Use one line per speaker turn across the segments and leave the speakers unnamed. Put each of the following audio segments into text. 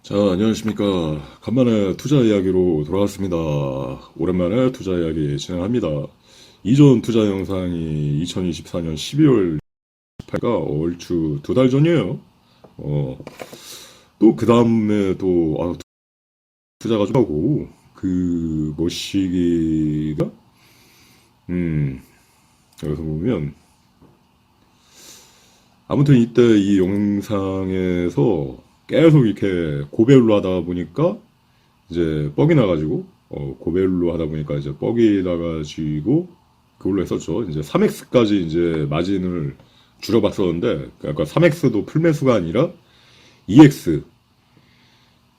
자, 안녕하십니까. 간만에 투자 이야기로 돌아왔습니다. 오랜만에 투자 이야기 진행합니다. 이전 투자 영상이 2024년 12월 18일가 얼추 2달 전이에요. 또 그 다음에 또 투자가 좀 하고 뭐 시기가 음 여기서 보면 아무튼 이때 이 영상에서 계속 이렇게 고배율로 하다 보니까 이제 뻑이 나가지고 고배율로 하다 보니까 이제 뻑이 나가지고 그걸로 했었죠. 이제 3x까지 이제 마진을 줄여봤었는데, 그러니까 3x도 풀매수가 아니라 2x,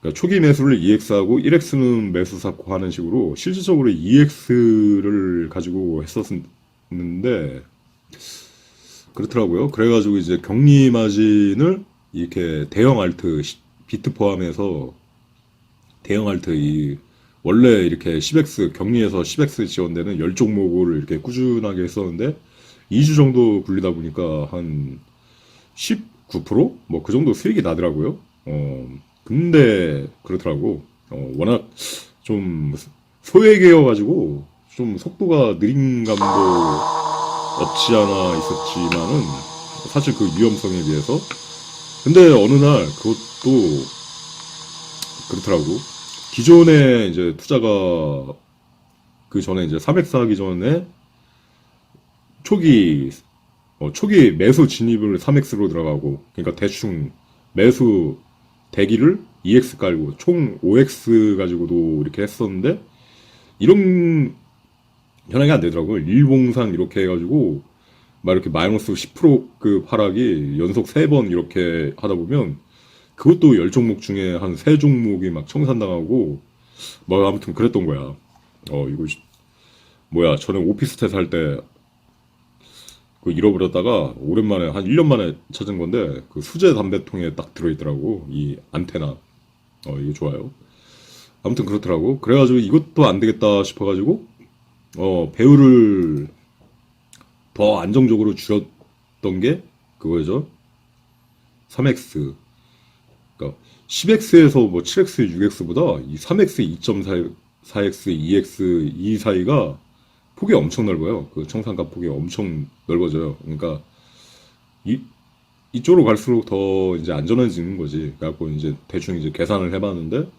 그러니까 초기 매수를 2x하고 1x는 매수 샀고 하는 식으로 실질적으로 2x를 가지고 했었는데 그렇더라고요. 그래가지고 이제 격리 마진을 이렇게 대형 알트 비트 포함해서 대형 알트 원래 이렇게 10x 격리에서 10x 지원되는 10종목을 이렇게 꾸준하게 했었는데 2주 정도 굴리다 보니까 한 19%? 뭐 그 정도 수익이 나더라고요. 근데 그렇더라고. 워낙 좀 소액이어가지고 좀 속도가 느린 감도 없지 않아 있었지만은 사실 그 위험성에 비해서 근데 어느 날 그것도 그렇더라고. 기존에 이제 투자가 그 전에 이제 3x 하기 전에 초기 초기 매수 진입을 3x로 들어가고 그러니까 대충 매수 대기를 2x 깔고 총 5x 가지고도 이렇게 했었는데 이런 현황이 안 되더라고요. 일봉상 이렇게 해가지고 막 이렇게 마이너스 10%그 하락이 연속 3번 이렇게 하다 보면 그것도 10종목 중에 한 3종목이 막 청산당하고 뭐 아무튼 그랬던 거야. 이거 뭐야, 저는 오피스텔 살 때 그 잃어버렸다가 오랜만에 한 1년 만에 찾은 건데 그 수제 담배통에 딱 들어있더라고. 이 안테나. 이거 좋아요. 아무튼 그렇더라고. 그래가지고 이것도 안 되겠다 싶어가지고 배율을 더 안정적으로 줄였던 게 그거죠. 3x. 그러니까 10x에서 뭐 7x, 6x보다 이 3x, 2.4x, 2x 이 사이가 폭이 엄청 넓어요. 그 청산가 폭이 엄청 넓어져요. 그러니까 이쪽으로 갈수록 더 이제 안전해지는 거지. 그래갖고 이제 대충 이제 계산을 해봤는데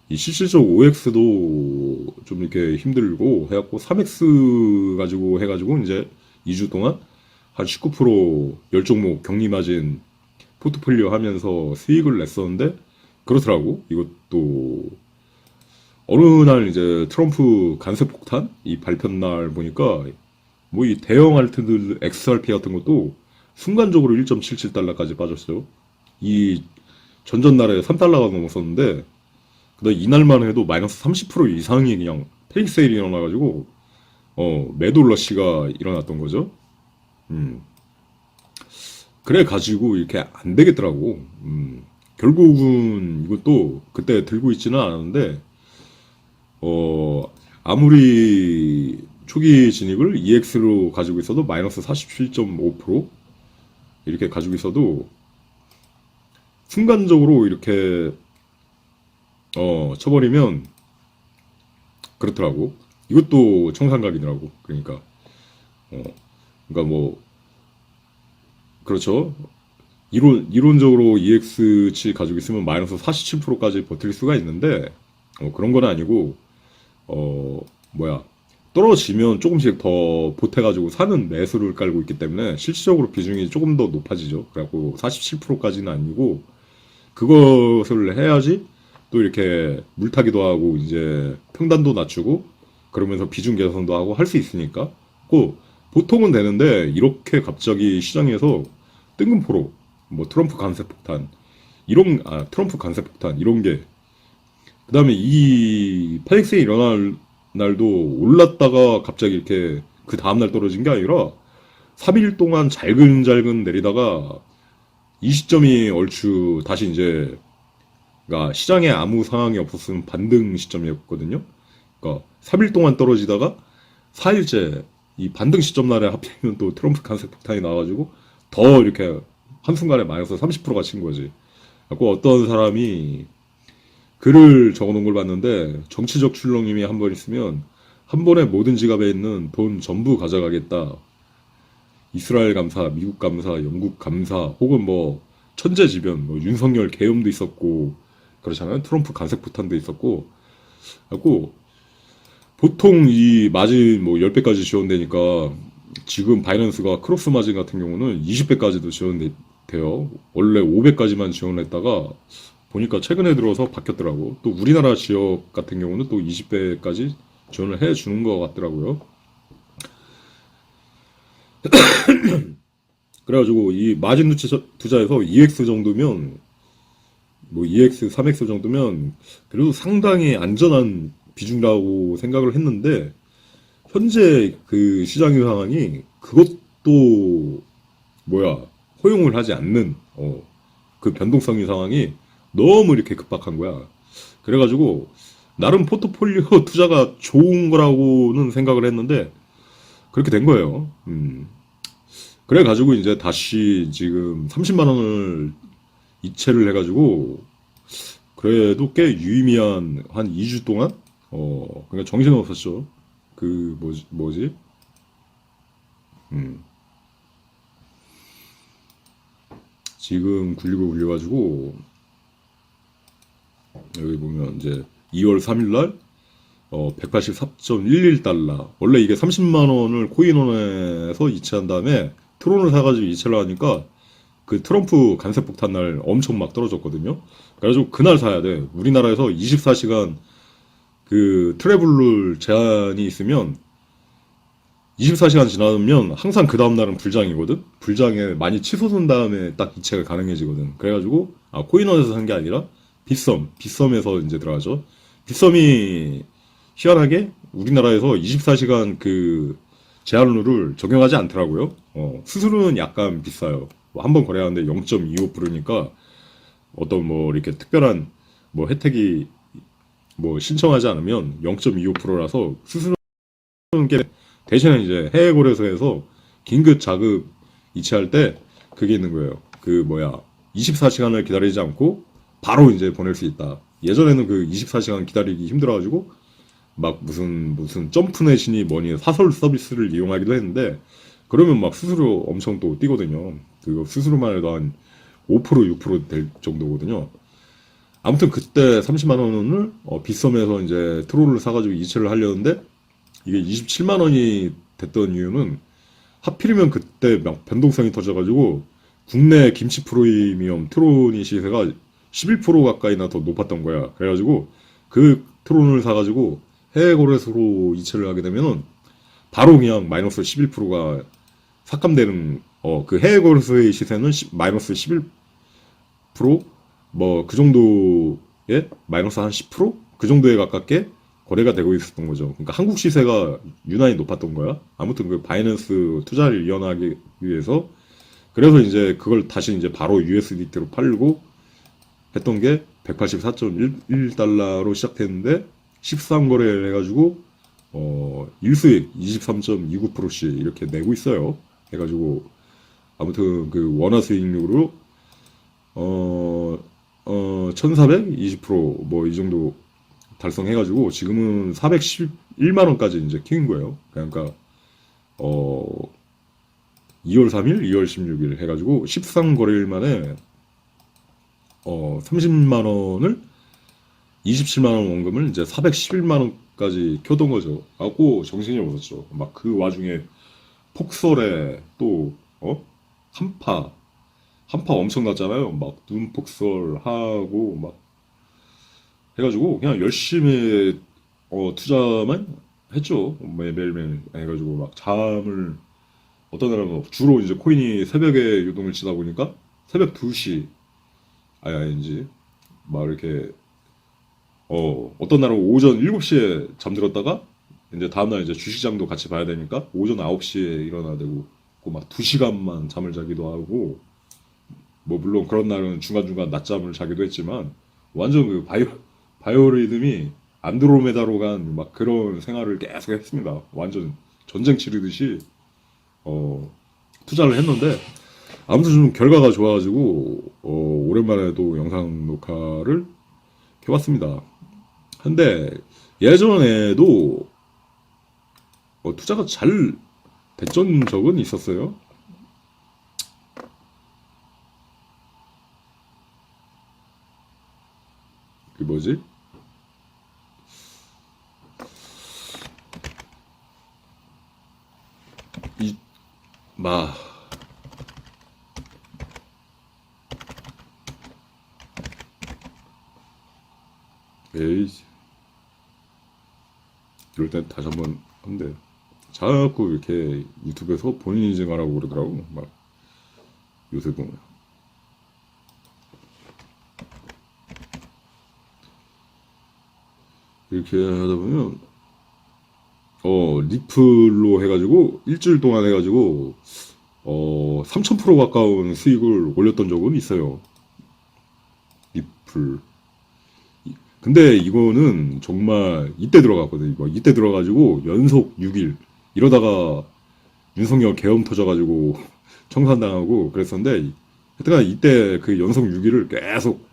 이 실질적 5x도 좀 이렇게 힘들고 해갖고 3x 가지고 해가지고 이제 2주 동안 한 19% 10종목 격리 마진 포트폴리오 하면서 수익을 냈었는데 그렇더라고. 이것도 어느 날 이제 트럼프 관세 폭탄 이 발표 날 보니까 뭐 이 대형 알트들 XRP 같은 것도 순간적으로 1.77달러까지 빠졌어요. 이 전전날에 3달러가 넘었었는데 근데 이날만 해도 마이너스 30% 이상이 그냥 페이크 세일이 일어나가지고 매도 러시가 일어났던 거죠. 음. 그래 가지고 이렇게 안 되겠더라고. 결국은 이것도 그때 들고 있지는 않았는데 아무리 초기 진입을 EX로 가지고 있어도 마이너스 47.5% 이렇게 가지고 있어도 순간적으로 이렇게 쳐버리면 그렇더라고. 이것도 청산각이더라고. 그러니까 그러니까 뭐 그렇죠. 이론적으로 EX치 가지고 있으면 마이너스 47%까지 버틸 수가 있는데 그런 건 아니고 뭐야, 떨어지면 조금씩 더 보태가지고 사는 매수를 깔고 있기 때문에 실질적으로 비중이 조금 더 높아지죠. 그래갖고 47%까지는 아니고 그것을 해야지 또 이렇게 물타기도 하고 이제 평단도 낮추고 그러면서 비중 개선도 하고 할 수 있으니까 보통은 되는데 이렇게 갑자기 시장에서 뜬금포로 뭐 트럼프 관세 폭탄 트럼프 관세 폭탄 이런 게 그다음에 이 파닉스에 일어날 날도 올랐다가 갑자기 이렇게 그 다음날 떨어진 게 아니라 3일 동안 잘근잘근 내리다가 이 시점이 얼추 다시 이제 그러니까 시장에 아무 상황이 없었으면 반등 시점이었거든요. 그러니까 3일 동안 떨어지다가 4일째 이 반등 시점 날에 하필이면 또 트럼프 관세 폭탄이 나와가지고 더 이렇게 한순간에 마이너스 30%가 친 거지. 갖고 어떤 사람이 글을 적어놓은 걸 봤는데 정치적 출렁임이 한 번 있으면 한 번에 모든 지갑에 있는 돈 전부 가져가겠다. 이스라엘 감사, 미국 감사, 영국 감사, 혹은 뭐 천재지변, 뭐 윤석열 계엄도 있었고 그렇잖아요. 트럼프 간색폭탄도 있었고, 그래갖고 보통 이 마진 뭐 10배까지 지원되니까 지금 바이낸스가 크로스 마진 같은 경우는 20배까지도 지원돼요. 원래 5배까지만 지원했다가 보니까 최근에 들어서 바뀌었더라고. 또 우리나라 지역 같은 경우는 또 20배까지 지원을 해주는 것 같더라고요. 그래가지고 이 마진 투자에서 2x 정도면 뭐 2x, 3x 정도면 그래도 상당히 안전한 비중이라고 생각을 했는데 현재 그 시장의 상황이 그것도 뭐야 허용을 하지 않는 그 변동성의 상황이 너무 이렇게 급박한 거야. 그래가지고 나름 포트폴리오 투자가 좋은 거라고는 생각을 했는데 그렇게 된 거예요. 그래가지고 이제 다시 지금 30만 원을 이체를 해가지고 그래도 꽤 유의미한 한 2주 동안 그러니까 정신은 없었죠. 그 뭐지? 음, 지금 굴려가지고 여기 보면 이제 2월 3일 날 184.11달러. 원래 이게 30만 원을 코인원에서 이체한 다음에 트론을 사가지고 이체를 하니까 그 트럼프 간세폭탄 날 엄청 막 떨어졌거든요. 그래가지고 그날 사야 돼. 우리나라에서 24시간 그 트래블룰 제한이 있으면 24시간 지나면 항상 그 다음날은 불장이거든? 불장에 많이 치솟은 다음에 딱 이체가 가능해지거든. 그래가지고, 코인원에서 산 게 아니라 빗썸에서 이제 들어가죠. 빗썸이 희한하게 우리나라에서 24시간 그 제한룰을 적용하지 않더라고요. 수수료는 약간 비싸요. 뭐 한번 거래하는데 0.25%니까 어떤 뭐 이렇게 특별한 뭐 혜택이 뭐 신청하지 않으면 0.25%라서 수수료는 꽤 대신에 이제 해외 거래소에서 긴급 자급 이체할 때 그게 있는 거예요. 그 뭐야 24시간을 기다리지 않고 바로 이제 보낼 수 있다. 예전에는 그 24시간 기다리기 힘들어가지고 막 무슨 점프넷이니 뭐니 사설 서비스를 이용하기도 했는데 그러면 막 수수료 엄청 또 뛰거든요. 그 수수료만 해도 한 5% 6%될 정도거든요. 아무튼 그때 30만 원을 빗썸에서 이제 트롤을 사가지고 이체를 하려는데 이게 27만 원이 됐던 이유는 하필이면 그때 막 변동성이 터져가지고 국내 김치 프리미엄 트론이 시세가 11% 가까이나 더 높았던 거야. 그래가지고 그 트론을 사가지고 해외 거래소로 이체를 하게 되면은 바로 그냥 마이너스 11%가 삭감되는 그 해외 거래소의 시세는 마이너스 11% 뭐 그 정도에 마이너스 한 10%? 그 정도에 가깝게 거래가 되고 있었던 거죠. 그러니까 한국 시세가 유난히 높았던 거야. 아무튼 그 바이낸스 투자를 이어나가기 위해서 그래서 이제 그걸 다시 이제 바로 USDT로 팔고 했던 게 184.11달러로 시작했는데 13거래를 해가지고 일수익 23.29%씩 이렇게 내고 있어요. 해가지고 아무튼 그 원화 수익률로 1420% 이 정도 달성해가지고 지금은 411만 원까지 이제 키운 거예요. 그러니까 2월 3일, 2월 16일 해가지고 13거래일 만에 30만 원을 27만 원 원금을 이제 411만 원까지 켜던 거죠. 하고 정신이 없었죠. 막 그 와중에 폭설에 또 한파 엄청 났잖아요. 막 눈폭설하고 막 해가지고 그냥 열심히 투자만 했죠. 매일매일 해가지고 막 잠을 어떤 날은 주로 이제 코인이 새벽에 유동을 치다 보니까 새벽 2시 아닌지 막 이렇게 어떤 날은 오전 7시에 잠들었다가 이제 다음날 이제 주식장도 같이 봐야 되니까 오전 9시에 일어나야 되고 막 2시간만 잠을 자기도 하고 뭐 물론 그런 날은 중간중간 낮잠을 자기도 했지만 완전 그 바이오리듬이 안드로메다로 간 막 그런 생활을 계속 했습니다. 완전 전쟁 치르듯이 투자를 했는데 아무튼 좀 결과가 좋아가지고 올해 오랜만에 또 영상 녹화를 해봤습니다. 근데 예전에도 투자가 잘 됐던 적은 있었어요. 그 뭐지? 이, 마, 에이, 이럴 땐 다시 한번 한대. 자꾸 이렇게 유튜브에서 본인 인증하라고 그러더라고. 막 요새 보면. 이렇게 하다 보면, 리플로 해가지고, 일주일 동안 해가지고, 3000% 가까운 수익을 올렸던 적은 있어요. 리플. 근데 이거는 정말 이때 들어갔거든. 이거 이때 들어가지고 연속 6일 이러다가 윤석열 계엄 터져가지고 청산당하고 그랬었는데, 하여튼간 이때 그 연속 6일을 계속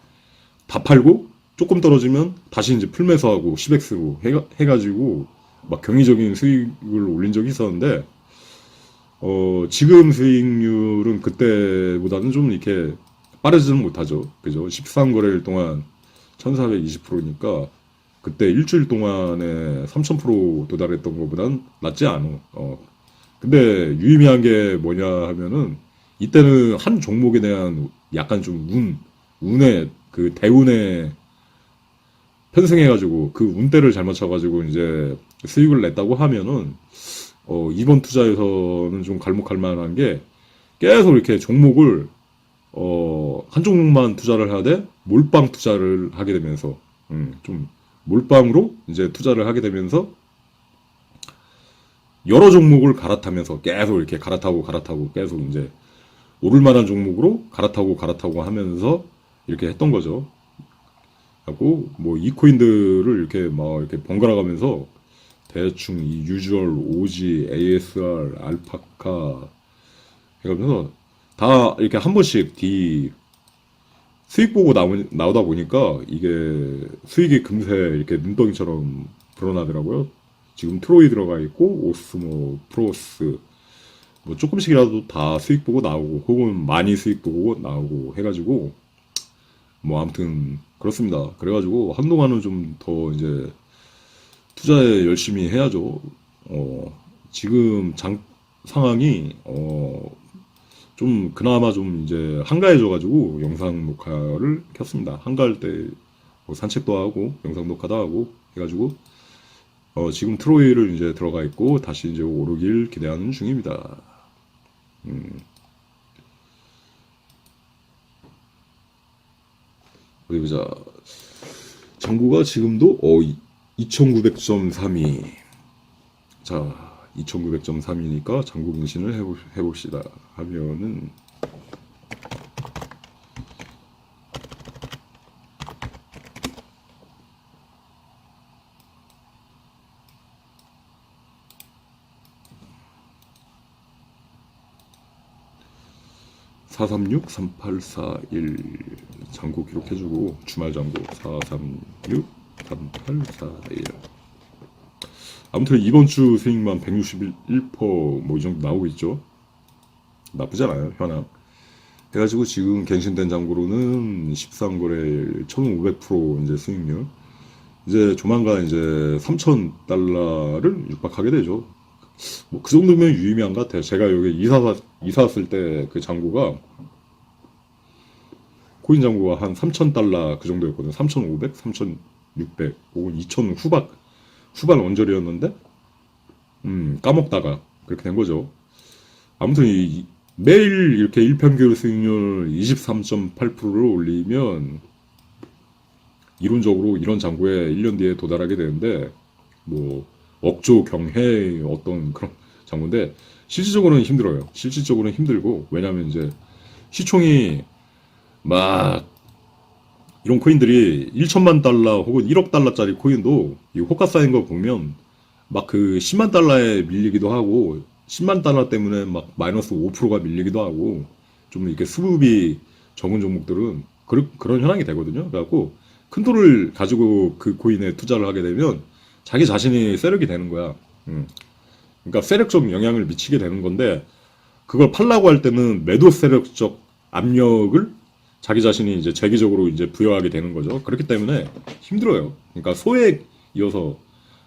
다 팔고 조금 떨어지면 다시 이제 풀매수하고 10x로 해가지고 막 경이적인 수익을 올린 적이 있었는데, 지금 수익률은 그때보다는 좀 이렇게 빠르지는 못하죠. 그죠? 13거래일 동안 1420%니까 그때 일주일 동안에 3000% 도달했던 것보단 낫지 않아. 근데 유의미한 게 뭐냐 하면은, 이때는 한 종목에 대한 약간 좀 운에, 그 대운에 편승해가지고 그 운대를 잘 맞춰가지고 이제 수익을 냈다고 하면은, 이번 투자에서는 좀 갈목할 만한 게, 계속 이렇게 종목을 한 종목만 투자를 하되 몰빵 투자를 하게 되면서, 좀 몰빵으로 이제 투자를 하게 되면서 여러 종목을 갈아타면서 계속 이렇게 갈아타고 계속 이제 오를 만한 종목으로 갈아타고 하면서 이렇게 했던 거죠. 하고 뭐 이 코인들을 이렇게 막 이렇게 번갈아 가면서 대충 이 유주얼, 오지, ASR, 알파카 해가면서 다 이렇게 한 번씩 수익 보고 나오다 보니까 이게 수익이 금세 이렇게 눈덩이처럼 불어나더라고요. 지금 트로이 들어가 있고 오스모, 프로스 뭐 조금씩이라도 다 수익 보고 나오고 혹은 많이 수익 보고 나오고 해가지고 뭐 아무튼 그렇습니다. 그래가지고 한동안은 좀 더 이제 투자에 열심히 해야죠. 지금 상황이 좀 그나마 좀 이제 한가해져가지고 영상 녹화를 켰습니다. 한가할 때 뭐 산책도 하고 영상 녹화도 하고 해가지고 지금 트로이를 이제 들어가 있고 다시 이제 오르길 기대하는 중입니다. 어디 보자. 장구가 지금도 2900.32. 자, 2900.3이니까 장구 갱신을 해봅시다. 하면은 436-3841 장고 기록해주고 주말 장고 436-3841. 아무튼 이번 주 수익만 161%뭐 이 정도 나오고 있죠. 나쁘지 않아요, 현황. 해가지고 지금 갱신된 장고로는 13거래 1500% 이제 수익률. 이제 조만간 이제 3,000달러를 육박하게 되죠. 뭐 그 정도면 유의미한 것 같아요. 제가 여기 이사 왔을 때 그 장고가 코인 장고가 한 3,000달러 그 정도였거든요. 3,500, 3,600, 혹은 2,000 후반 언저리였는데, 까먹다가 그렇게 된 거죠. 아무튼 매일 이렇게 일평균 수익률 23.8%를 올리면 이론적으로 이런 장고에 1년 뒤에 도달하게 되는데, 뭐 억조 경해 어떤 그런 장고인데 실질적으로는 힘들어요. 실질적으로는 힘들고, 왜냐면 이제 시총이 막 이런 코인들이 1천만 달러 혹은 1억 달러짜리 코인도 이 호가 쌓인 거 보면 막 그 10만 달러에 밀리기도 하고 10만 달러 때문에 막 마이너스 5%가 밀리기도 하고, 좀 이렇게 수급이 적은 종목들은 그런 현황이 되거든요. 그래갖고 큰 돈을 가지고 그 코인에 투자를 하게 되면 자기 자신이 세력이 되는 거야. 그러니까 세력적 영향을 미치게 되는 건데 그걸 팔라고 할 때는 매도 세력적 압력을 자기 자신이 이제 재기적으로 이제 부여하게 되는 거죠. 그렇기 때문에 힘들어요. 그러니까 소액이어서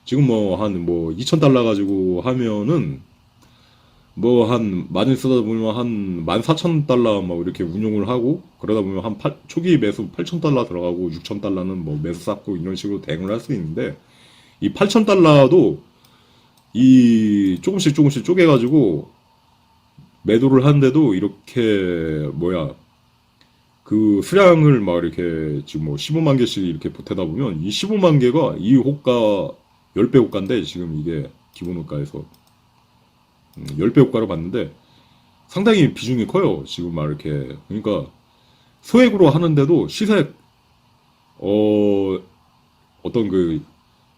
지금 뭐 한 뭐 2,000달러 가지고 하면은 뭐 한 많이 쓰다 보면 한 14,000달러 뭐 이렇게 운용을 하고 그러다 보면 초기 매수 8,000달러 들어가고 6,000달러는 뭐 매수 쌓고 이런 식으로 대응을 할 수 있는데 이 8,000달러도 이 조금씩 쪼개가지고 매도를 하는데도 이렇게 그 수량을 막 이렇게 지금 뭐 15만 개씩 이렇게 보태다 보면 이 15만 개가 이 호가 10배 호가인데 지금 이게 기본 호가에서 10배 호가로 봤는데 상당히 비중이 커요. 지금 막 이렇게 그러니까 소액으로 하는데도 시세 어떤 그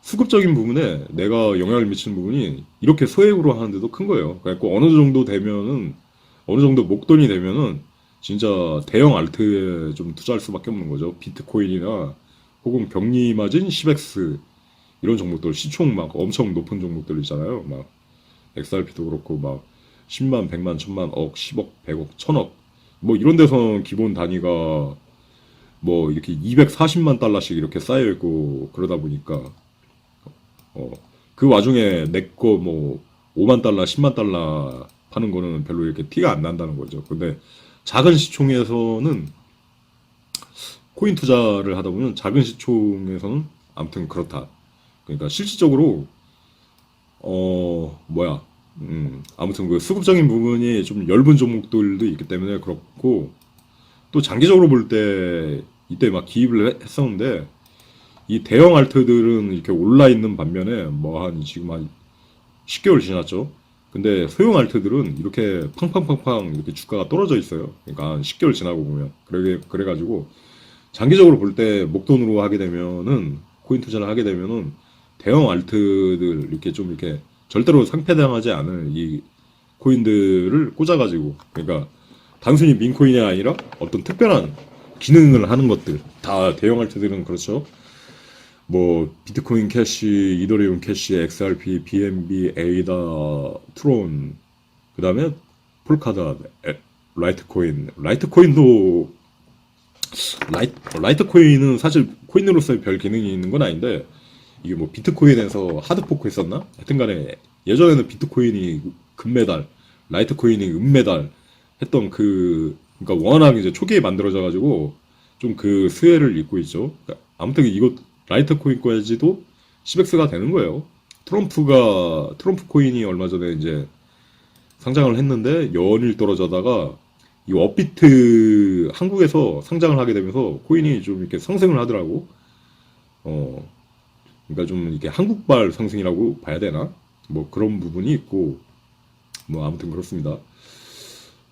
수급적인 부분에 내가 영향을 미치는 부분이 이렇게 소액으로 하는데도 큰 거예요. 그래갖고 어느 정도 목돈이 되면은 진짜 대형 알트에 좀 투자할 수밖에 없는 거죠. 비트코인이나 혹은 병리마진, 시백스 이런 종목들 시총 막 엄청 높은 종목들 있잖아요. 막 XRP도 그렇고 막 10만, 100만, 1000만, 억, 10억, 100억, 1000억 뭐 이런 데서는 기본 단위가 뭐 이렇게 240만 달러씩 이렇게 쌓여 있고 그러다 보니까 그 와중에 내 거 뭐 5만 달러, 10만 달러 파는 거는 별로 이렇게 티가 안 난다는 거죠. 근데 작은 시총에서는 코인 투자를 하다 보면 작은 시총에서는 아무튼 그렇다. 그러니까 실질적으로 아무튼 그 수급적인 부분이 좀 엷은 종목들도 있기 때문에 그렇고 또 장기적으로 볼 때 이때 막 기입을 했었는데 이 대형 알트들은 이렇게 올라 있는 반면에 지금 한 10개월 지났죠. 근데 소형 알트들은 이렇게 팡팡팡팡 이렇게 주가가 떨어져 있어요. 그러니까 한 10개월 지나고 보면 그래가지고 장기적으로 볼 때 목돈으로 하게 되면은 코인 투자를 하게 되면은 대형 알트들 이렇게 좀 이렇게 절대로 상폐당하지 않을 이 코인들을 꽂아가지고 그러니까 단순히 민코인이 아니라 어떤 특별한 기능을 하는 것들 다 대형 알트들은 그렇죠. 뭐 비트코인 캐시, 이더리움 캐시, XRP, BNB, 에이다, 트론, 그 다음에 폴카닷, 라이트코인도 라이트코인은 사실 코인으로서의 별 기능이 있는 건 아닌데 이게 뭐 비트코인에서 하드포크 했었나? 하여튼간에 예전에는 비트코인이 금메달, 라이트코인이 은메달 했던 그러니까 워낙 이제 초기에 만들어져 가지고 좀 그 수혜를 잇고 있죠. 그러니까 아무튼 이거 라이트코인까지도 CBEX가 되는 거예요. 트럼프 코인이 얼마 전에 이제 상장을 했는데 연일 떨어져다가 이 업비트 한국에서 상장을 하게 되면서 코인이 좀 이렇게 상승을 하더라고. 그러니까 좀 이렇게 한국발 상승이라고 봐야 되나? 뭐 그런 부분이 있고 뭐 아무튼 그렇습니다.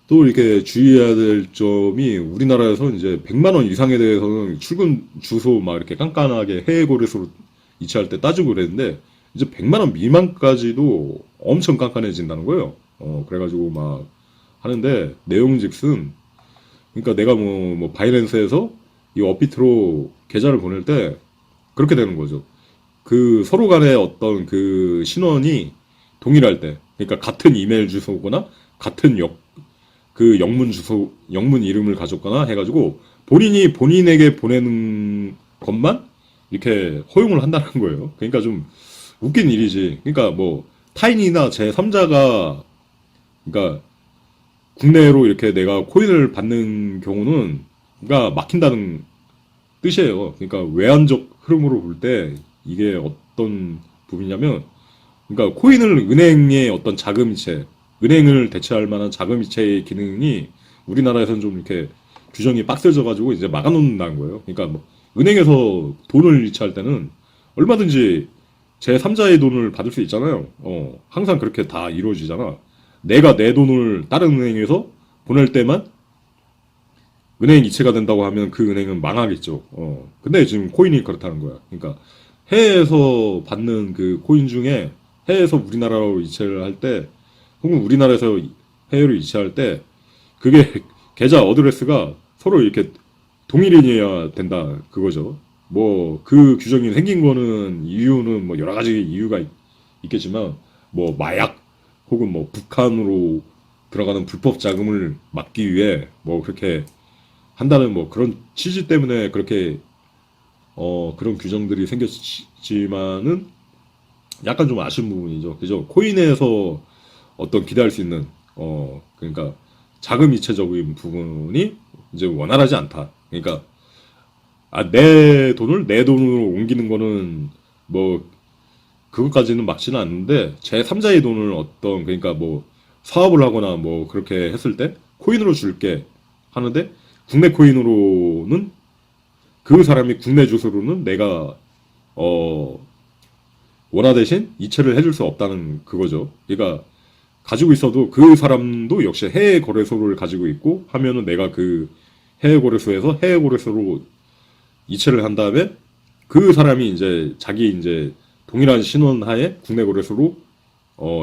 또 이렇게 주의해야 될 점이 우리나라에서 이제 100만 원 이상에 대해서는 출금 주소 막 이렇게 깐깐하게 해외 거래소로 이체할 때 따지고 그랬는데 이제 100만 원 미만까지도 엄청 깐깐해진다는 거예요. 그래가지고 막 하는데 내용즉슨 그러니까 내가 뭐 바이낸스에서 이 업비트로 계좌를 보낼 때 그렇게 되는 거죠. 그 서로 간의 어떤 그 신원이 동일할 때 그러니까 같은 이메일 주소거나 같은 영문 이름을 가졌거나 해가지고 본인이 본인에게 보내는 것만 이렇게 허용을 한다는 거예요. 그러니까 좀 웃긴 일이지. 그러니까 뭐 타인이나 제3자가 그러니까 국내로 이렇게 내가 코인을 받는 경우는 그러니까 막힌다는 뜻이에요. 그러니까 외환적 흐름으로 볼 때 이게 어떤 부분이냐면 그러니까 코인을 은행의 어떤 자금이체 은행을 대체할 만한 자금이체의 기능이 우리나라에서는 좀 이렇게 규정이 빡세져가지고 이제 막아놓는다는 거예요. 그러니까 뭐 은행에서 돈을 이체할 때는 얼마든지 제3자의 돈을 받을 수 있잖아요. 항상 그렇게 다 이루어지잖아. 내가 내 돈을 다른 은행에서 보낼 때만 은행 이체가 된다고 하면 그 은행은 망하겠죠. 근데 지금 코인이 그렇다는 거야. 그러니까 해외에서 받는 그 코인 중에 해외에서 우리나라로 이체를 할 때 혹은 우리나라에서 해외로 이체할 때 그게 계좌 어드레스가 서로 이렇게 동일인이어야 된다 그거죠. 뭐 그 규정이 생긴 거는 이유는 뭐 여러 가지 이유가 있겠지만 뭐 마약 혹은 뭐 북한으로 들어가는 불법 자금을 막기 위해 뭐 그렇게 한다는 뭐 그런 취지 때문에 그렇게 그런 규정들이 생겼지만은 약간 좀 아쉬운 부분이죠. 그죠? 코인에서 어떤 기대할 수 있는 그러니까 자금 이체적인 부분이 이제 원활하지 않다. 그러니까 내 돈을 내 돈으로 옮기는 거는 뭐 그것까지는 막지는 않는데 제3자의 돈을 어떤 그러니까 뭐 사업을 하거나 뭐 그렇게 했을 때 코인으로 줄게 하는데 국내 코인으로는 그 사람이 국내 주소로는 내가 어 원화 대신 이체를 해줄 수 없다는 그거죠. 그러니까 가지고 있어도 그 사람도 역시 해외 거래소를 가지고 있고 하면은 내가 그 해외 거래소에서 해외 거래소로 이체를 한 다음에 그 사람이 이제 자기 이제 동일한 신원 하에 국내 거래소로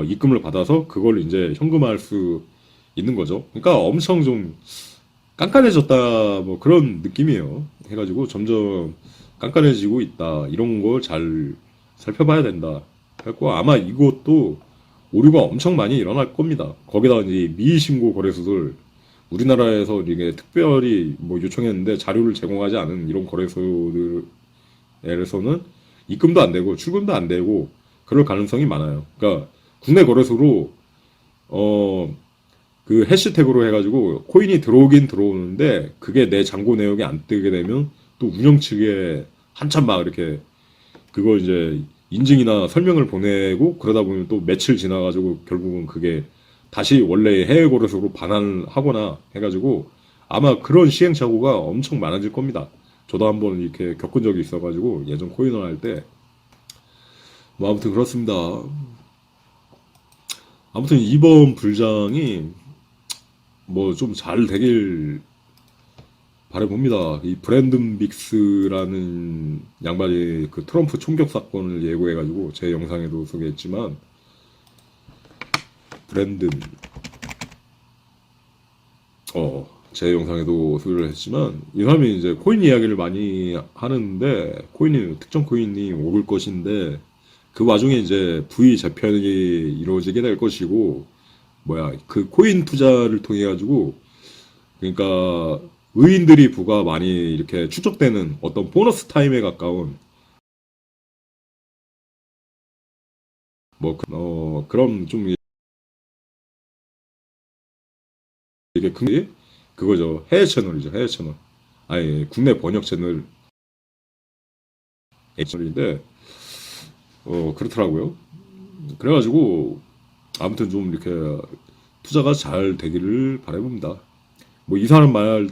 입금을 받아서 그걸 이제 현금화할 수 있는 거죠. 그러니까 엄청 좀 깐깐해졌다 뭐 그런 느낌이에요. 해가지고 점점 깐깐해지고 있다. 이런 걸 잘 살펴봐야 된다. 그래갖고 아마 이것도 오류가 엄청 많이 일어날 겁니다. 거기다 이제 미신고 거래소들 우리나라에서 이게 특별히 뭐 요청했는데 자료를 제공하지 않은 이런 거래소들에서는 입금도 안 되고 출금도 안 되고 그럴 가능성이 많아요. 그러니까 국내 거래소로 그 해시태그로 해가지고 코인이 들어오긴 들어오는데 그게 내 잔고 내역에 안 뜨게 되면 또 운영 측에 한참 막 이렇게 그거 이제 인증이나 설명을 보내고 그러다 보면 또 며칠 지나가지고 결국은 그게 다시 원래 해외 거래소로 반환하거나 해가지고 아마 그런 시행착오가 엄청 많아질 겁니다. 저도 한번 이렇게 겪은 적이 있어가지고 예전 코인을 할 때 뭐 아무튼 그렇습니다. 아무튼 이번 불장이 뭐 좀 잘 되길 바라봅니다. 이 브랜든 빅스라는 양반이 그 트럼프 총격 사건을 예고해가지고 제 영상에도 소개했지만 브랜든 제 영상에도 소개를 했지만 이 사람이 이제 코인 이야기를 많이 하는데 코인이 특정 코인이 오를 것인데 그 와중에 이제 부의 재편이 이루어지게 될 것이고 뭐야 그 코인 투자를 통해 가지고 그러니까 의인들이 부가 많이 이렇게 축적되는 어떤 보너스 타임에 가까운 뭐 그런 좀 이게 그거죠. 해외 채널이죠. 해외 채널. 아니 국내 번역 채널인데 그렇더라고요. 그래가지고 아무튼 좀 이렇게 투자가 잘 되기를 바라봅니다. 뭐 이 사람 말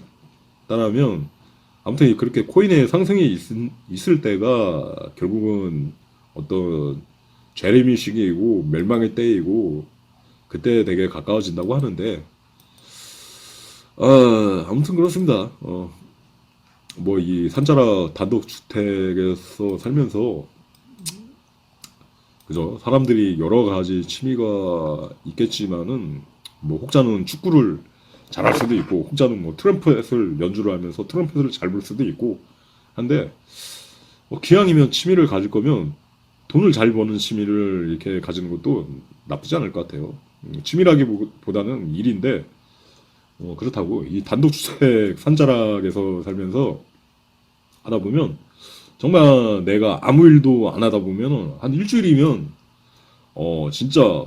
따르면 아무튼 그렇게 코인의 상승이 있을 때가 결국은 어떤 제레미 시기이고 멸망의 때이고 그때 되게 가까워진다고 하는데 아무튼 그렇습니다. 뭐 이 산자라 단독주택에서 살면서 그죠? 사람들이 여러 가지 취미가 있겠지만은 뭐 혹자는 축구를 잘할 수도 있고 혹자는 뭐 트럼펫을 연주를 하면서 트럼펫을 잘 불 수도 있고 한데 뭐 기왕이면 취미를 가질 거면 돈을 잘 버는 취미를 이렇게 가지는 것도 나쁘지 않을 것 같아요. 취미라기보다는 일인데 그렇다고 이 단독주택 산자락에서 살면서 하다 보면 정말 내가 아무 일도 안 하다 보면은 한 일주일이면 진짜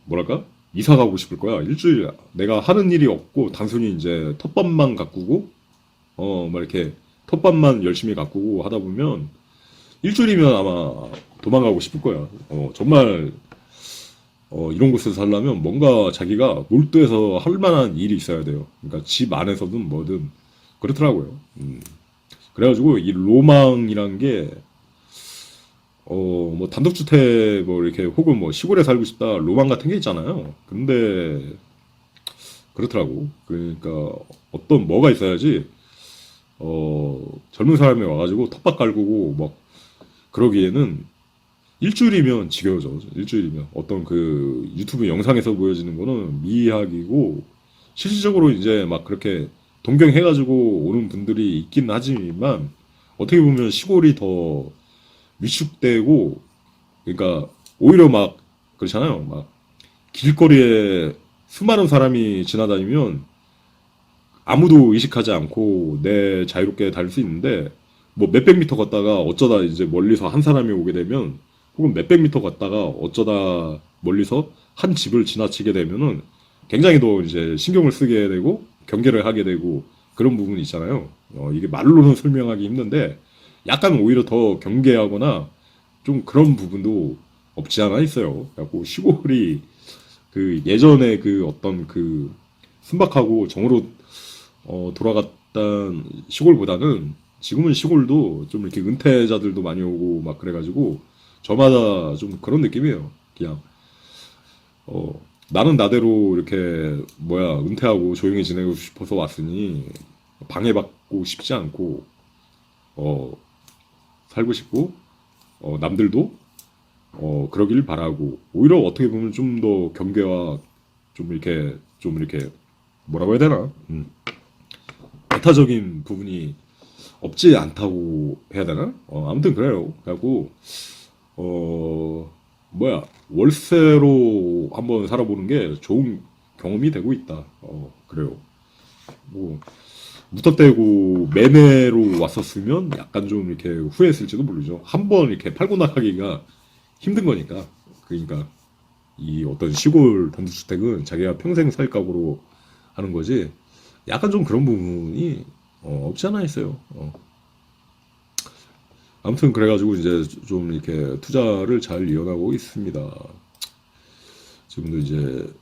뭐랄까 이사 가고 싶을 거야. 일주일 내가 하는 일이 없고 단순히 이제 텃밭만 가꾸고 막 이렇게 텃밭만 열심히 가꾸고 하다 보면 일주일이면 아마 도망가고 싶을 거야. 정말 이런 곳에서 살려면 뭔가 자기가 몰두해서 할 만한 일이 있어야 돼요. 그러니까 집 안에서든 뭐든 그렇더라고요. 그래가지고 이 로망이란 게 뭐 단독주택 뭐 이렇게 혹은 뭐 시골에 살고 싶다 로망 같은 게 있잖아요. 근데 그렇더라고. 그러니까 어떤 뭐가 있어야지 젊은 사람이 와가지고 텃밭 깔고 막 그러기에는 일주일이면 지겨워져. 일주일이면 어떤 유튜브 영상에서 보여지는 거는 미학이고 실질적으로 이제 막 그렇게 동경해가지고 오는 분들이 있긴 하지만 어떻게 보면 시골이 더 위축되고 그러니까 오히려 막 그렇잖아요. 막 길거리에 수많은 사람이 지나다니면 아무도 의식하지 않고 내 자유롭게 달릴 수 있는데 뭐 몇백 미터 걷다가 어쩌다 이제 멀리서 한 사람이 오게 되면 혹은 몇백 미터 걷다가 어쩌다 멀리서 한 집을 지나치게 되면은 굉장히 더 이제 신경을 쓰게 되고 경계를 하게 되고 그런 부분이 있잖아요. 이게 말로는 설명하기 힘든데 약간 오히려 더 경계하거나 좀 그런 부분도 없지 않아 있어요. 그래갖고 시골이 그 예전에 그 어떤 그 순박하고 정으로 돌아갔던 시골보다는 지금은 시골도 좀 이렇게 은퇴자들도 많이 오고 막 그래가지고 저마다 좀 그런 느낌이에요. 그냥 나는 나대로 이렇게 뭐야 은퇴하고 조용히 지내고 싶어서 왔으니 방해받고 싶지 않고 어 살고 싶고 남들도 그러길 바라고 오히려 어떻게 보면 좀 더 경계와 좀 이렇게 뭐라고 해야 되나 배타적인 부분이 없지 않다고 해야 되나 아무튼 그래요. 그래갖고 뭐야 월세로 한번 살아보는 게 좋은 경험이 되고 있다. 그래요. 뭐 무턱대고 매매로 왔었으면 약간 좀 이렇게 후회했을지도 모르죠. 한 번 이렇게 팔고 나가기가 힘든 거니까. 그러니까 이 어떤 시골 단독주택은 자기가 평생 살 각오로 하는 거지. 약간 좀 그런 부분이 없지 않아 있어요. 아무튼 그래가지고 이제 좀 이렇게 투자를 잘 이어나가고 있습니다. 지금도 이제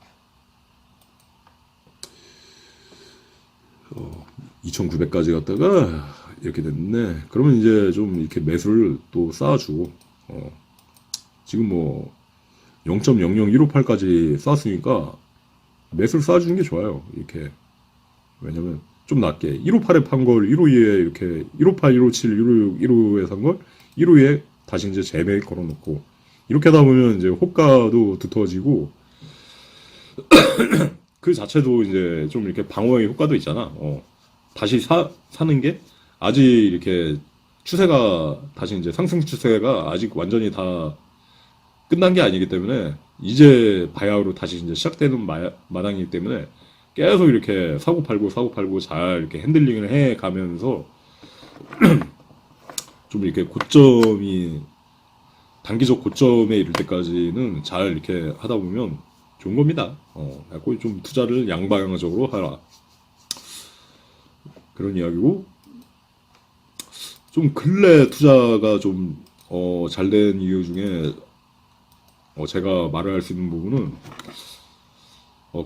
2,900까지 갔다가 이렇게 됐네. 그러면 이제 좀 이렇게 매수를 또 쌓아주고 지금 뭐 0.00158까지 쌓았으니까 매수를 쌓아주는 게 좋아요. 이렇게 왜냐면 좀 낮게 158에 판 걸 152에 이렇게 158, 157, 156, 155에 산 걸 152에 다시 이제 재매 걸어놓고 이렇게 하다 보면 이제 호가도 두터워지고 그 자체도 이제 좀 이렇게 방어의 효과도 있잖아. 다시 사는 게 아직 이렇게 추세가 다시 이제 상승 추세가 아직 완전히 다 끝난 게 아니기 때문에 이제 바야흐로 다시 이제 시작되는 마당이기 때문에 계속 이렇게 사고 팔고 잘 이렇게 핸들링을 해 가면서 좀 이렇게 고점이 단기적 고점에 이를 때까지는 잘 이렇게 하다 보면 좋은 겁니다. 그래서 좀 투자를 양방향적으로 하라. 그런 이야기고, 좀 근래 투자가 좀, 잘 된 이유 중에, 제가 말을 할 수 있는 부분은,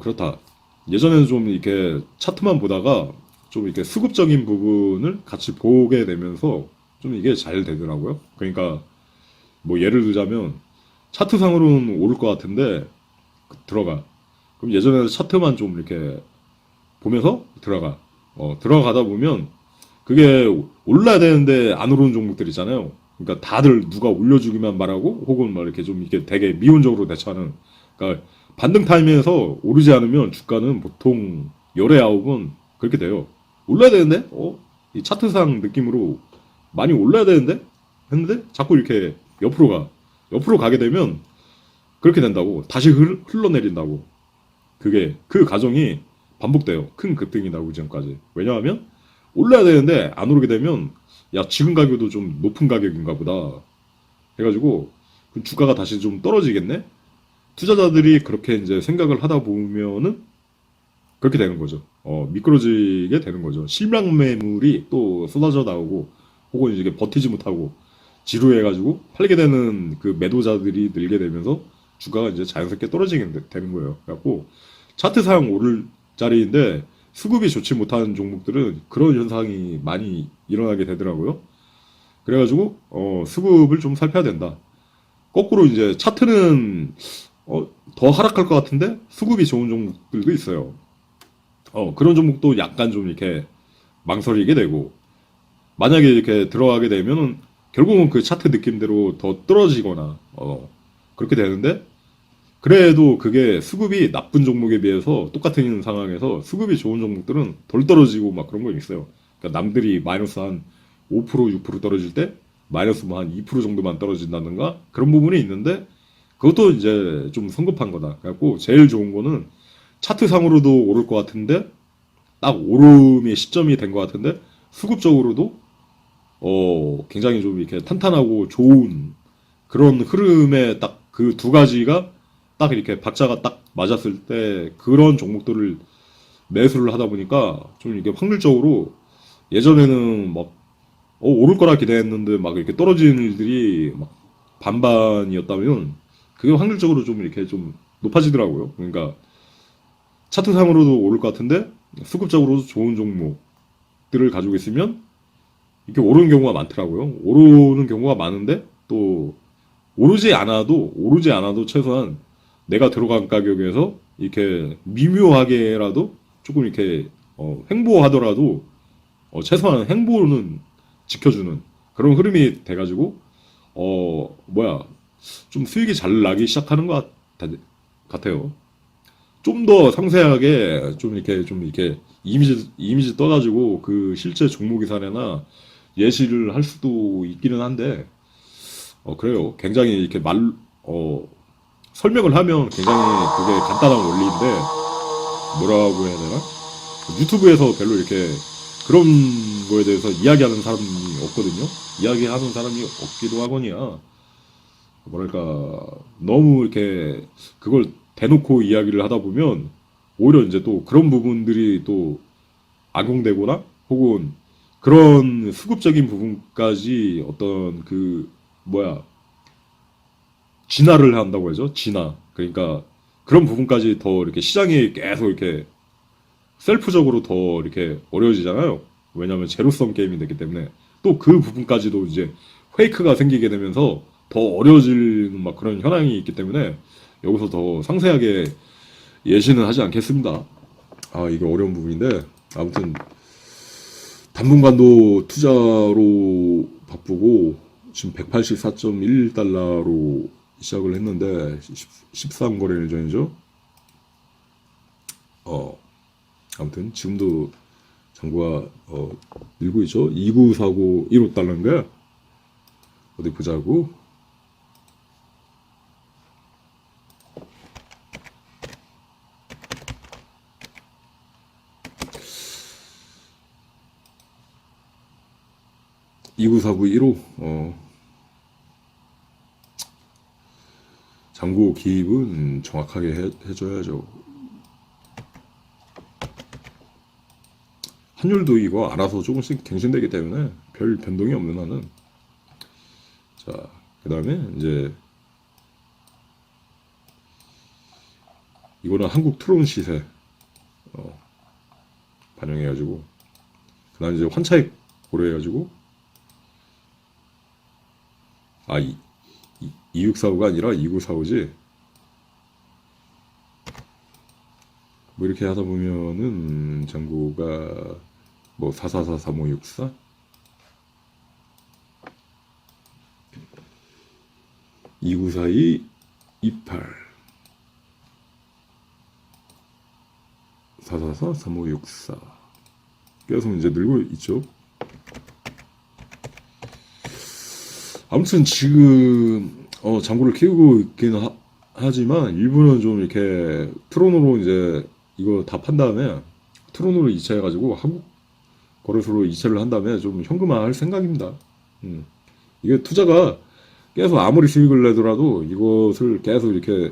그렇다. 예전에는 좀 이렇게 차트만 보다가 좀 이렇게 수급적인 부분을 같이 보게 되면서 좀 이게 잘 되더라고요. 그러니까, 뭐 예를 들자면, 차트상으로는 오를 것 같은데, 들어가. 그럼 예전에는 차트만 좀 이렇게 보면서 들어가. 들어가다 보면 그게 올라야 되는데 안 오르는 종목들 있잖아요. 그러니까 다들 누가 올려주기만 바라고 혹은 막 이렇게 좀 이게 되게 미온적으로 대처하는. 그러니까 반등 타임에서 오르지 않으면 주가는 보통 열의 아홉은 그렇게 돼요. 올라야 되는데, 이 차트상 느낌으로 많이 올라야 되는데 했는데 자꾸 이렇게 옆으로 가게 되면 그렇게 된다고. 다시 흘러내린다고. 그게, 그 과정이 반복돼요. 큰 급등이 나오기 전까지. 왜냐하면, 올라야 되는데, 안 오르게 되면, 야, 지금 가격도 좀 높은 가격인가 보다. 해가지고, 그 주가가 다시 좀 떨어지겠네? 투자자들이 그렇게 이제 생각을 하다 보면은, 그렇게 되는 거죠. 미끄러지게 되는 거죠. 실망 매물이 또 쏟아져 나오고, 혹은 이게 버티지 못하고, 지루해가지고, 팔게 되는 그 매도자들이 늘게 되면서, 주가가 이제 자연스럽게 떨어지게 되는 거예요. 그래갖고 차트상 오를 자리인데 수급이 좋지 못한 종목들은 그런 현상이 많이 일어나게 되더라고요. 그래가지고 수급을 좀 살펴야 된다. 거꾸로 이제 차트는 더 하락할 것 같은데 수급이 좋은 종목들도 있어요. 그런 종목도 약간 좀 이렇게 망설이게 되고 만약에 이렇게 들어가게 되면은 결국은 그 차트 느낌대로 더 떨어지거나 그렇게 되는데 그래도 그게 수급이 나쁜 종목에 비해서 똑같은 상황에서 수급이 좋은 종목들은 덜 떨어지고 막 그런 거 있어요. 그러니까 남들이 마이너스 한 5%, 6% 떨어질 때 마이너스 뭐 한 2% 정도만 떨어진다든가 그런 부분이 있는데 그것도 이제 좀 성급한 거다. 그래갖고 제일 좋은 거는 차트상으로도 오를 것 같은데 딱 오름의 시점이 된 것 같은데 수급적으로도 굉장히 좀 이렇게 탄탄하고 좋은 그런 흐름에 딱 그 두 가지가 딱 이렇게 박자가 딱 맞았을 때 그런 종목들을 매수를 하다 보니까 좀 이게 확률적으로 예전에는 막 오를 거라 기대했는데 막 이렇게 떨어지는 일들이 막 반반이었다면 그게 확률적으로 좀 이렇게 좀 높아지더라고요. 그러니까 차트상으로도 오를 것 같은데 수급적으로도 좋은 종목들을 가지고 있으면 이렇게 오르는 경우가 많더라고요. 오르는 경우가 많은데 또 오르지 않아도 최소한 내가 들어간 가격에서 이렇게 미묘하게라도 조금 이렇게 횡보하더라도 최소한 횡보는 지켜주는 그런 흐름이 돼가지고 좀 수익이 잘 나기 시작하는 것 같아요. 좀 더 상세하게 좀 이렇게 이미지 떠가지고 그 실제 종목이 사례나 예시를 할 수도 있기는 한데 그래요. 굉장히 이렇게 설명을 하면 굉장히 그게 간단한 원리인데 뭐라고 해야 되나? 유튜브에서 별로 이렇게 그런 거에 대해서 이야기하는 사람이 없거든요. 이야기하는 사람이 없기도 하거니와 뭐랄까 너무 이렇게 그걸 대놓고 이야기를 하다 보면 오히려 이제 또 그런 부분들이 또 악용되거나 혹은 그런 수급적인 부분까지 어떤 진화를 한다고 하죠. 진화. 그러니까 그런 부분까지 더 이렇게 시장이 계속 이렇게 셀프적으로 더 이렇게 어려워지잖아요. 왜냐하면 제로섬 게임이 됐기 때문에 또 그 부분까지도 이제 페이크가 생기게 되면서 더 어려워지는 막 그런 현황이 있기 때문에 여기서 더 상세하게 예시는 하지 않겠습니다. 이게 어려운 부분인데 아무튼 당분간도 투자로 바쁘고 지금 184.1달러로 시작을 했는데 13거래일 전이죠. 아무튼 지금도 장고가 밀고 있죠. 2949 15달러인가? 어디 보자고. (2949 15) 잔고 기입은 정확하게 해줘야죠. 환율도 이거 알아서 조금씩 갱신되기 때문에 별 변동이 없는 한은. 자, 그 다음에 이제 이거는 한국 트론 시세 반영해가지고 그 다음에 이제 환차익 고려해가지고 2645가 아니라 2945지. 뭐 이렇게 하다 보면은 잔고가 뭐 444354 2942 28 444 3564 계속 이제 늘고 있죠. 아무튼 지금 잔고를 키우고 있긴 하지만 일부는 좀 이렇게 트론으로 이제 이거 다 판 다음에 트론으로 이체해가지고 한국 거래소로 이체를 한 다음에 좀 현금화 할 생각입니다. 이게 투자가 계속 아무리 수익을 내더라도 이것을 계속 이렇게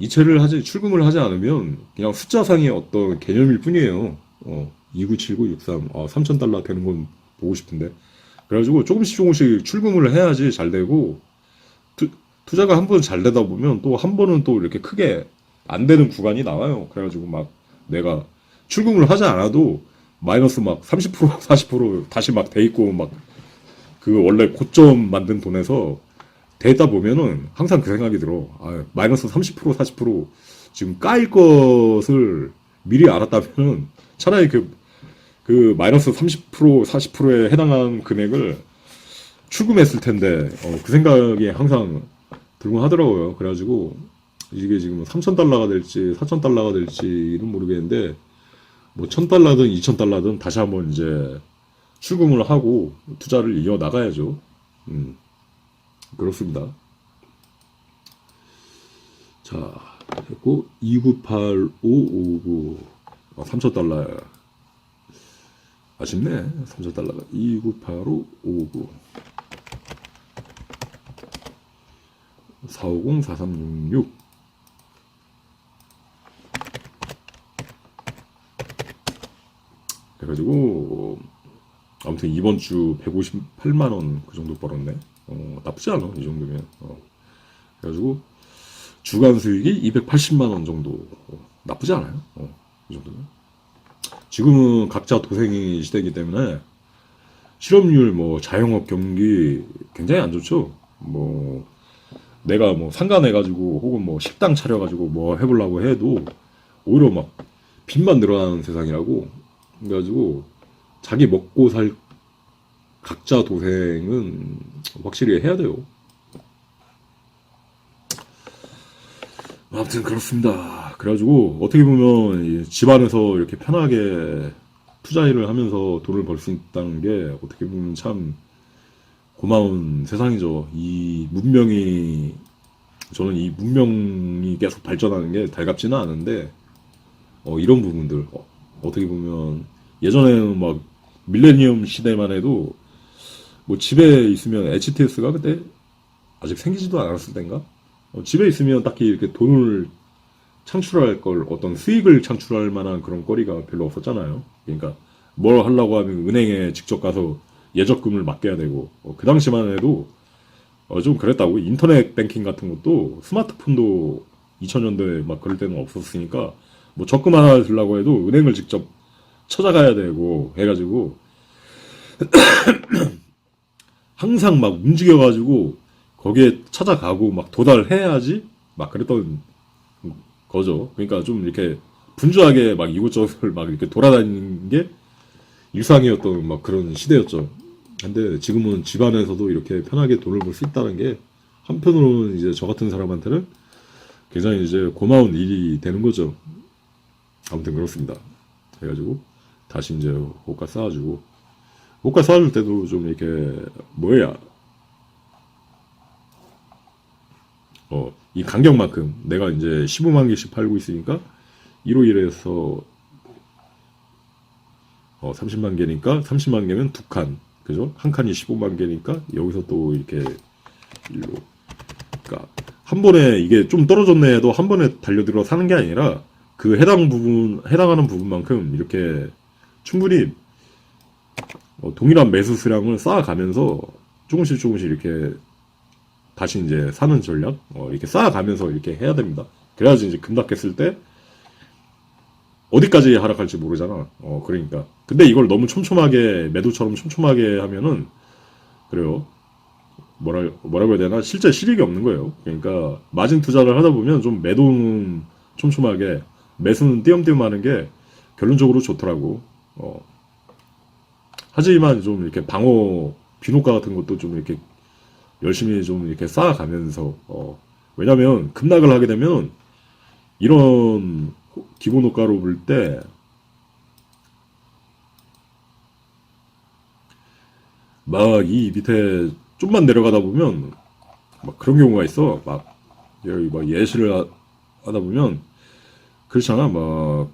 출금을 하지 않으면 그냥 숫자상의 어떤 개념일 뿐이에요. 297963 $3,000 되는 건 보고 싶은데. 그래가지고 조금씩 출금을 해야지 잘 되고, 투자가 한 번 잘 되다 보면 또 한 번은 또 이렇게 크게 안 되는 구간이 나와요. 그래가지고 막 내가 출금을 하지 않아도 마이너스 막 30% 40% 다시 막 돼 있고 막 그 원래 고점 만든 돈에서 되다 보면은 항상 그 생각이 들어. 마이너스 30% 40% 지금 까일 것을 미리 알았다면은 차라리 그 마이너스 30% 40%에 해당하는 금액을 출금했을 텐데 그 생각이 항상 들고 하더라고요. 그래가지고 이게 지금 3,000달러가 될지 4,000달러가 될지는 모르겠는데 뭐 1,000달러든 2,000달러든 다시 한번 이제 출금을 하고 투자를 이어 나가야죠. 그렇습니다. 자, 했고 298559 3,000달러 아쉽네. 3,000달러가 298559 450 4366 그래가지고 아무튼 이번 주 158만원 그 정도 벌었네. 나쁘지 않아 이 정도면. 그래가지고 주간 수익이 280만원 정도. 나쁘지 않아요. 이 정도면. 지금은 각자 도생이 시대이기 때문에 실업률 뭐 자영업 경기 굉장히 안 좋죠. 뭐 내가 뭐 상가내가지고 혹은 뭐 식당 차려가지고 뭐 해보려고 해도 오히려 막 빚만 늘어나는 세상이라고. 그래가지고 자기 먹고 살 각자 도생은 확실히 해야 돼요. 아무튼 그렇습니다. 그래가지고 어떻게 보면 집안에서 이렇게 편하게 투자 일을 하면서 돈을 벌 수 있다는 게 어떻게 보면 참 고마운 세상이죠. 저는 이 문명이 계속 발전하는 게 달갑지는 않은데 이런 부분들 어떻게 보면 예전에는 막 밀레니엄 시대만 해도 뭐 집에 있으면 HTS가 그때 아직 생기지도 않았을 때인가? 집에 있으면 딱히 이렇게 돈을 창출할 걸 어떤 수익을 창출할 만한 그런 거리가 별로 없었잖아요. 그러니까 뭘 하려고 하면 은행에 직접 가서 예적금을 맡겨야 되고 그 당시만 해도 좀 그랬다고. 인터넷 뱅킹 같은 것도 스마트폰도 2000년도에 막 그럴 때는 없었으니까 뭐 적금 하나 들려고 해도 은행을 직접 찾아가야 되고 해가지고 항상 막 움직여가지고 거기에 찾아가고 막 도달해야지 막 그랬던 거죠. 그러니까 좀 이렇게 분주하게 막 이곳저곳을 막 이렇게 돌아다니는 게 일상이었던 막 그런 시대였죠. 근데 지금은 집안에서도 이렇게 편하게 돈을 벌 수 있다는 게 한편으로는 이제 저 같은 사람한테는 굉장히 이제 고마운 일이 되는 거죠. 아무튼 그렇습니다. 해가지고 다시 이제 호가 쌓아주고 호가 쌓아줄 때도 좀 이렇게 이 간격만큼 내가 이제 15만 개씩 팔고 있으니까 1호 1에서 30만 개니까 30만 개면 두 칸. 그죠? 한 칸이 15만 개니까 여기서 또 이렇게 일로. 그러니까 한 번에 이게 좀 떨어졌네 해도 한 번에 달려들어 사는 게 아니라 그 해당하는 부분만큼 이렇게 충분히 동일한 매수 수량을 쌓아가면서 조금씩 이렇게 다시 이제 사는 전략 이렇게 쌓아가면서 이렇게 해야 됩니다. 그래야지 이제 급락했을 때 어디까지 하락할지 모르잖아. 그러니까. 근데 이걸 너무 촘촘하게 매도처럼 촘촘하게 하면은 그래요. 뭐라고 해야 되나? 실제 실익이 없는 거예요. 그러니까 마진 투자를 하다 보면 좀 매도는 촘촘하게 매수는 띄엄띄엄 하는 게 결론적으로 좋더라고. 하지만 좀 이렇게 방어 비노가 같은 것도 좀 이렇게 열심히 좀 이렇게 쌓아가면서 왜냐면 급락을 하게 되면 이런 기본 호가로 볼 때 막 이 밑에 좀만 내려가다 보면 막 그런 경우가 있어. 막 여기 막 예시를 하다 보면 그렇잖아. 막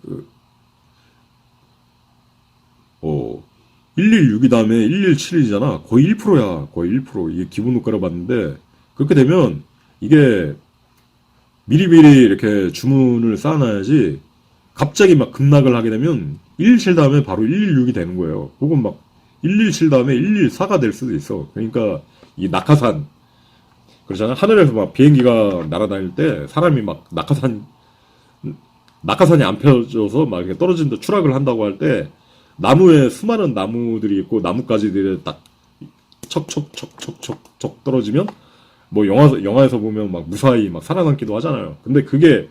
116이 다음에 117이잖아. 거의 1%야. 거의 1%. 이게 기본 호가로 봤는데 그렇게 되면 이게 미리미리 이렇게 주문을 쌓아놔야지 갑자기 막 급락을 하게 되면 117 다음에 바로 116이 되는 거예요. 혹은 막 117 다음에 114가 될 수도 있어. 그러니까 이 낙하산 그렇잖아. 하늘에서 막 비행기가 날아다닐 때 사람이 막 낙하산이 안 펴져서 막 이렇게 떨어진다 추락을 한다고 할 때 나무에 수많은 나무들이 있고 나뭇가지들이 딱 척척척척척척 떨어지면 뭐 영화에서 보면 막 무사히 막 살아남기도 하잖아요. 근데 그게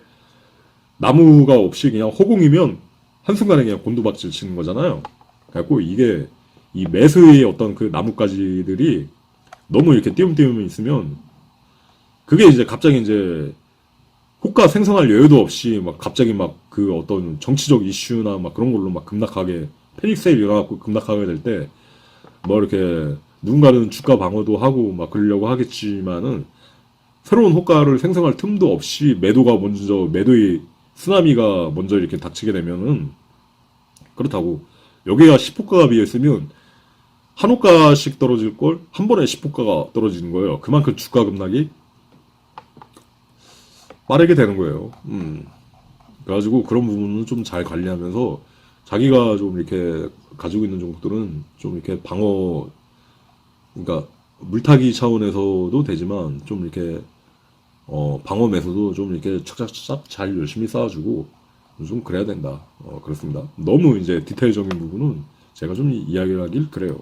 나무가 없이 그냥 허공이면 한순간에 그냥 곤두박질 치는 거잖아요. 그래갖고 이게 이 매수의 어떤 그 나뭇가지들이 너무 이렇게 띄엄띄엄 있으면 그게 이제 갑자기 이제 호가 생성할 여유도 없이 막 갑자기 막 그 어떤 정치적 이슈나 막 그런 걸로 막 급락하게 패닉 세일 일어나고 급락하게 될 때 뭐 이렇게 누군가는 주가 방어도 하고 막 그러려고 하겠지만은 새로운 호가를 생성할 틈도 없이 매도가 먼저 매도의 쓰나미가 먼저 이렇게 닥치게 되면은 그렇다고 여기가 10호가가 비했으면 한 호가씩 떨어질 걸 한 번에 10호가가 떨어지는 거예요. 그만큼 주가 급락이 빠르게 되는 거예요. 그래가지고 그런 부분은 좀 잘 관리하면서 자기가 좀 이렇게 가지고 있는 종목들은 좀 이렇게 방어, 그러니까 물타기 차원에서도 되지만 좀 이렇게 방어 매수도 좀 이렇게 착착착 잘 열심히 쌓아주고 좀 그래야 된다. 그렇습니다. 너무 이제 디테일적인 부분은 제가 좀 이야기를 하길 그래요.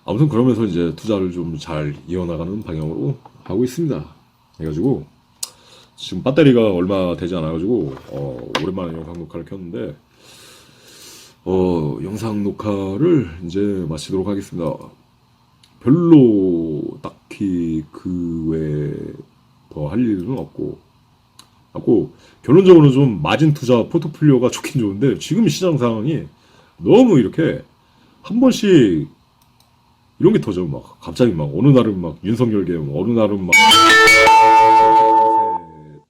아무튼 그러면서 이제 투자를 좀 잘 이어나가는 방향으로 하고 있습니다. 해가지고 지금 배터리가 얼마 되지 않아가지고 오랜만에 영상 녹화를 켰는데 영상 녹화를 이제 마치도록 하겠습니다. 별로 딱히 그 외에 더 할 일은 없고 결론적으로 좀 마진 투자 포트폴리오가 좋긴 좋은데 지금 시장 상황이 너무 이렇게 한 번씩 이런 게 터져. 막 갑자기 막 어느 날은 막 윤석열 계엄, 어느 날은 막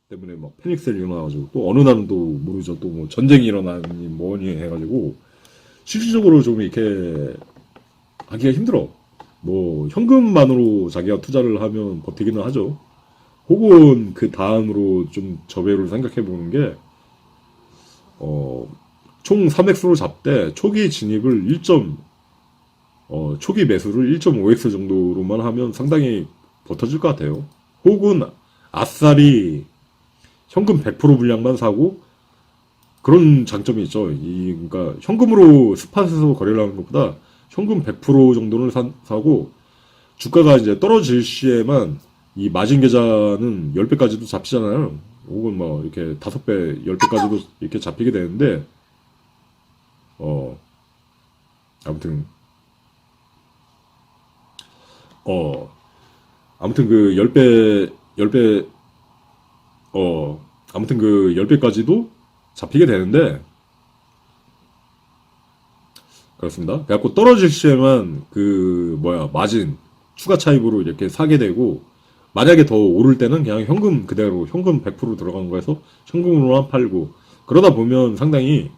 때문에 막 패닉셀 일어나가지고 또 어느 날은 또 모르죠. 또 뭐 전쟁이 일어나니 뭐니 해가지고 실질적으로 좀 이렇게 하기가 힘들어. 뭐 현금만으로 자기가 투자를 하면 버티기는 하죠. 혹은 그 다음으로 좀 저배를 생각해 보는 게 총 3x로 잡되 초기 진입을 초기 매수를 1.5x 정도로만 하면 상당히 버텨질 것 같아요. 혹은 아싸리 현금 100% 분량만 사고 그런 장점이 있죠. 그러니까 현금으로 스팟에서 거래를 하는 것보다 현금 100% 정도를 사고 주가가 이제 떨어질 시에만 이 마진 계좌는 10배까지도 잡히잖아요. 혹은 뭐 이렇게 5배, 10배까지도 이렇게 잡히게 되는데 아무튼 아무튼 그 10배 아무튼 그 10배까지도 잡히게 되는데 그렇습니다. 그래갖고 떨어질 시에만 그 마진 추가 차입으로 이렇게 사게 되고 만약에 더 오를 때는 그냥 현금 그대로 현금 100% 들어간 거에서 현금으로만 팔고 그러다 보면 상당히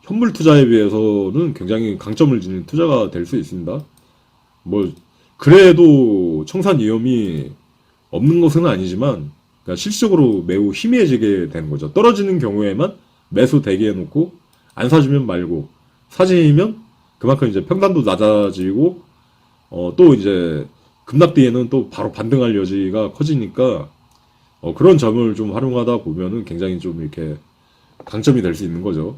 현물 투자에 비해서는 굉장히 강점을 지닌 투자가 될 수 있습니다. 뭐 그래도 청산 위험이 없는 것은 아니지만 그러니까 실질적으로 매우 희미해지게 되는 거죠. 떨어지는 경우에만 매수 대기해 놓고 안 사주면 말고 사지면 그만큼 이제 평단도 낮아지고 또 이제 급락 뒤에는 또 바로 반등할 여지가 커지니까 그런 점을 좀 활용하다 보면은 굉장히 좀 이렇게 강점이 될 수 있는 거죠.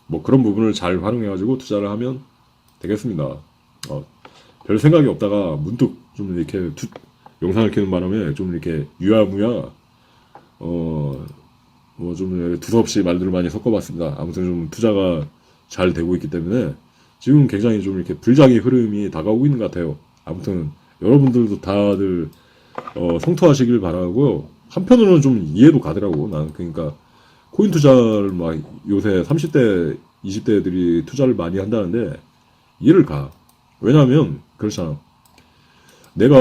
뭐 그런 부분을 잘 활용해가지고 투자를 하면 되겠습니다. 별 생각이 없다가 문득 좀 이렇게 영상을 켜는 바람에 좀 이렇게 유야무야 뭐 좀 두서없이 말들을 많이 섞어봤습니다. 아무튼 좀 투자가 잘 되고 있기 때문에 지금 굉장히 좀 이렇게 불장의 흐름이 다가오고 있는 것 같아요. 아무튼 여러분들도 다들 성투하시길 바라고요. 한편으로는 좀 이해도 가더라고. 나는 그러니까 코인 투자를 막 요새 30대, 20대들이 투자를 많이 한다는데 이해를 가. 왜냐하면 그렇잖아. 내가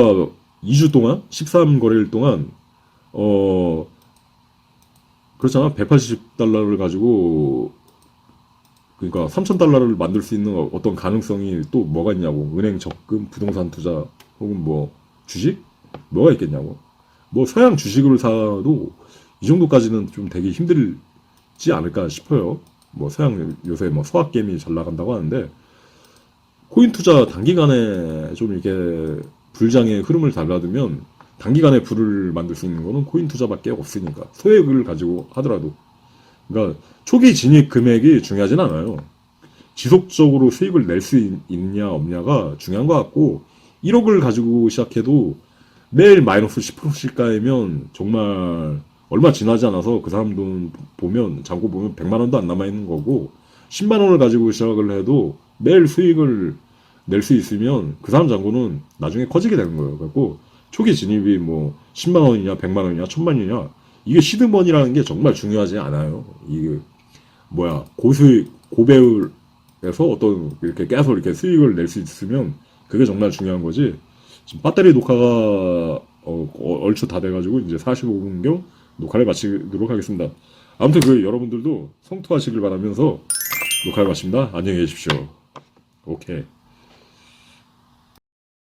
2주 동안 13거래일 동안 그렇잖아. 180달러를 가지고 그러니까 3,000달러를 만들 수 있는 어떤 가능성이 또 뭐가 있냐고. 은행 적금, 부동산 투자 혹은 뭐 주식? 뭐가 있겠냐고. 뭐 서양 주식을 사도 이 정도까지는 좀 되게 힘들지 않을까 싶어요. 뭐 서양 요새 뭐 서학개미 잘 나간다고 하는데 코인 투자 단기간에 좀 이렇게 불장의 흐름을 달라두면 단기간에 불을 만들 수 있는 거는 코인 투자밖에 없으니까 소액을 가지고 하더라도 그러니까 초기 진입 금액이 중요하진 않아요. 지속적으로 수익을 낼 수 있냐 없냐가 중요한 것 같고 1억을 가지고 시작해도 매일 마이너스 10%씩 까이면 정말 얼마 지나지 않아서 그 사람 돈 보면 잔고 보면 100만 원도 안 남아있는 거고 10만 원을 가지고 시작을 해도 매일 수익을 낼 수 있으면 그 사람 잔고는 나중에 커지게 되는 거예요. 그래서 초기 진입이 뭐 10만 원이냐 100만 원이냐 1000만이냐 이게 시드머니라는 게 정말 중요하지 않아요. 이게 뭐야 고수익 고배율에서 어떤 이렇게 계속 이렇게 수익을 낼 수 있으면 그게 정말 중요한 거지. 지금 배터리 녹화가 얼추 다 돼가지고 이제 45분경 녹화를 마치도록 하겠습니다. 아무튼 그 여러분들도 성투하시길 바라면서 녹화를 마칩니다. 안녕히 계십시오. 오케이.